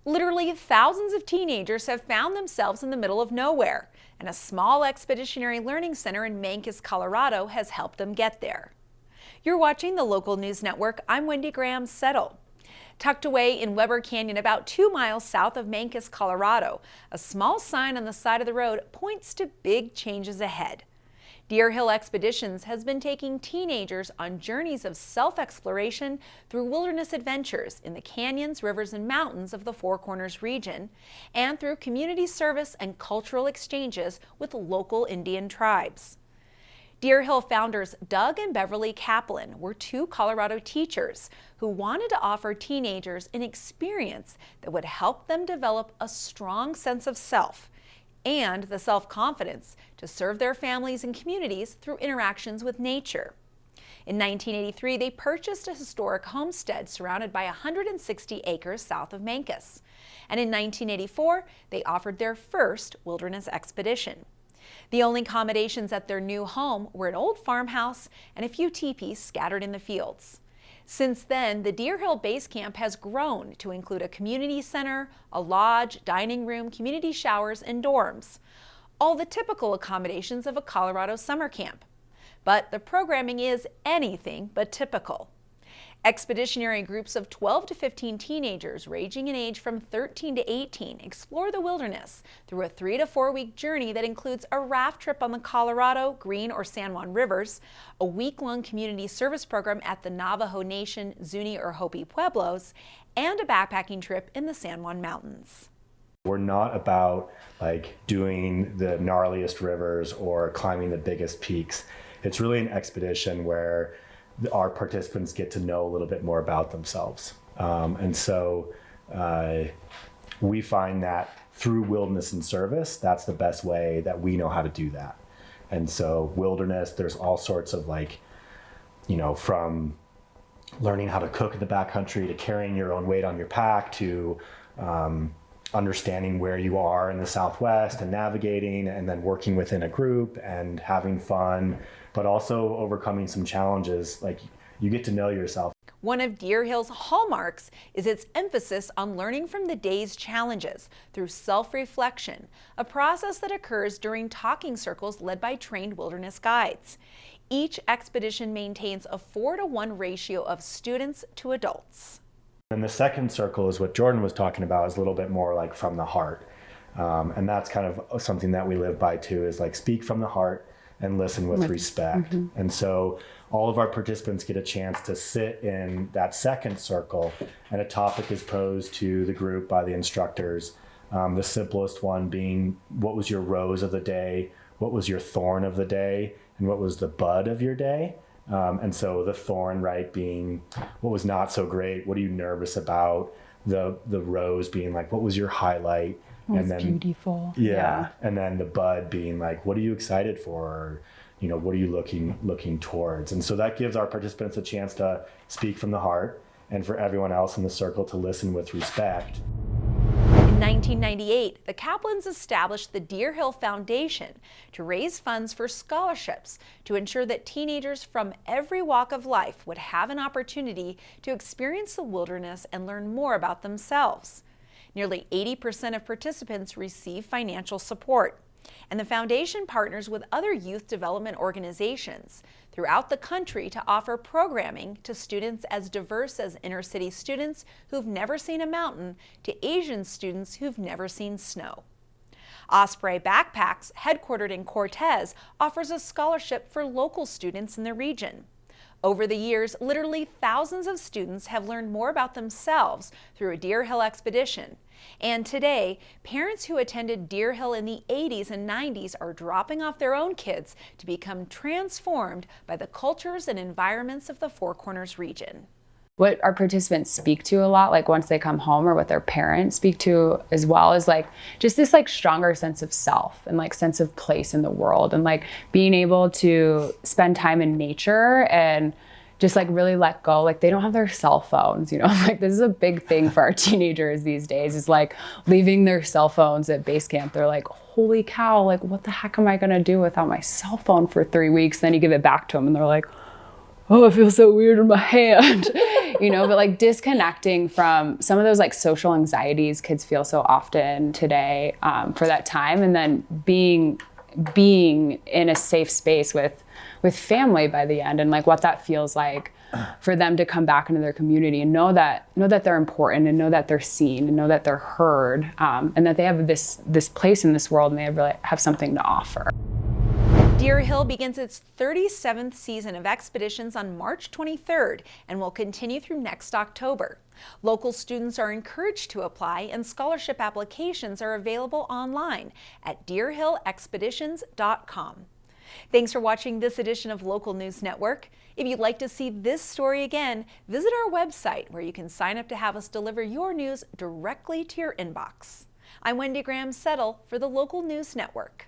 Literally thousands of teenagers have found themselves in the middle of nowhere, and a small expeditionary learning center in Mancos, Colorado has helped them get there. You're watching the Local News Network. I'm Wendy Graham-Settle. Tucked away in Weber Canyon about 2 miles south of Mancos, Colorado, a small sign on the side of the road points to big changes ahead. Deer Hill Expeditions has been taking teenagers on journeys of self-exploration through wilderness adventures in the canyons, rivers, and mountains of the Four Corners region, and through community service and cultural exchanges with local Indian tribes. Deer Hill founders Doug and Beverly Kaplan were 2 Colorado teachers who wanted to offer teenagers an experience that would help them develop a strong sense of self and the self-confidence to serve their families and communities through interactions with nature. In 1983, they purchased a historic homestead surrounded by 160 acres south of Mancos. And in 1984, they offered their first wilderness expedition. The only accommodations at their new home were an old farmhouse and a few teepees scattered in the fields. Since then, the Deer Hill Base Camp has grown to include a community center, a lodge, dining room, community showers, and dorms. All the typical accommodations of a Colorado summer camp. But the programming is anything but typical. Expeditionary groups of 12 to 15 teenagers ranging in age from 13 to 18 explore the wilderness through a 3 to 4 week journey that includes a raft trip on the Colorado, Green, or San Juan rivers, a week-long community service program at the Navajo Nation, Zuni, or Hopi Pueblos, and a backpacking trip in the San Juan Mountains. We're not about doing the gnarliest rivers or climbing the biggest peaks. It's really an expedition where our participants get to know a little bit more about themselves. And so we find that through wilderness and service, that's the best way that we know how to do that. And so wilderness, there's all sorts of from learning how to cook in the backcountry to carrying your own weight on your pack to understanding where you are in the Southwest and navigating and then working within a group and having fun, but also overcoming some challenges. You get to know yourself. One of Deer Hill's hallmarks is its emphasis on learning from the day's challenges through self-reflection, a process that occurs during talking circles led by trained wilderness guides. Each expedition maintains a 4-to-1 ratio of students to adults. And the second circle is what Jordan was talking about, is a little bit more from the heart. And that's kind of something that we live by too, is speak from the heart and listen with respect. Mm-hmm. And so all of our participants get a chance to sit in that second circle, and a topic is posed to the group by the instructors. The simplest one being, what was your rose of the day? What was your thorn of the day? And what was the bud of your day? And so the thorn, being what was not so great, what are you nervous about? The rose being what was your highlight? And then beautiful. Yeah. And then the bud being what are you excited for? Or, what are you looking towards? And so that gives our participants a chance to speak from the heart, and for everyone else in the circle to listen with respect. In 1998, the Kaplans established the Deer Hill Foundation to raise funds for scholarships to ensure that teenagers from every walk of life would have an opportunity to experience the wilderness and learn more about themselves. Nearly 80% of participants receive financial support, and the foundation partners with other youth development organizations throughout the country to offer programming to students as diverse as inner-city students who've never seen a mountain to Asian students who've never seen snow. Osprey Backpacks, headquartered in Cortez, offers a scholarship for local students in the region. Over the years, literally thousands of students have learned more about themselves through a Deer Hill expedition. And today, parents who attended Deer Hill in the 80s and 90s are dropping off their own kids to become transformed by the cultures and environments of the Four Corners region. What our participants speak to a lot, once they come home, or what their parents speak to as well, is just this stronger sense of self and sense of place in the world, and being able to spend time in nature and just really let go. They don't have their cell phones, this is a big thing for our teenagers these days, is leaving their cell phones at base camp. They're holy cow, what the heck am I gonna do without my cell phone for 3 weeks? Then you give it back to them and they're oh, it feels so weird in my hand, you know, but like disconnecting from some of those like social anxieties kids feel so often today for that time. And then being in a safe space with family by the end, and like what that feels like for them to come back into their community and know that they're important, and know that they're seen, and know that they're heard, and that they have this place in this world, and they really have something to offer. Deer Hill begins its 37th season of expeditions on March 23rd and will continue through next October. Local students are encouraged to apply, and scholarship applications are available online at deerhillexpeditions.com. Thanks for watching this edition of Local News Network. If you'd like to see this story again, visit our website where you can sign up to have us deliver your news directly to your inbox. I'm Wendy Graham Settle for the Local News Network.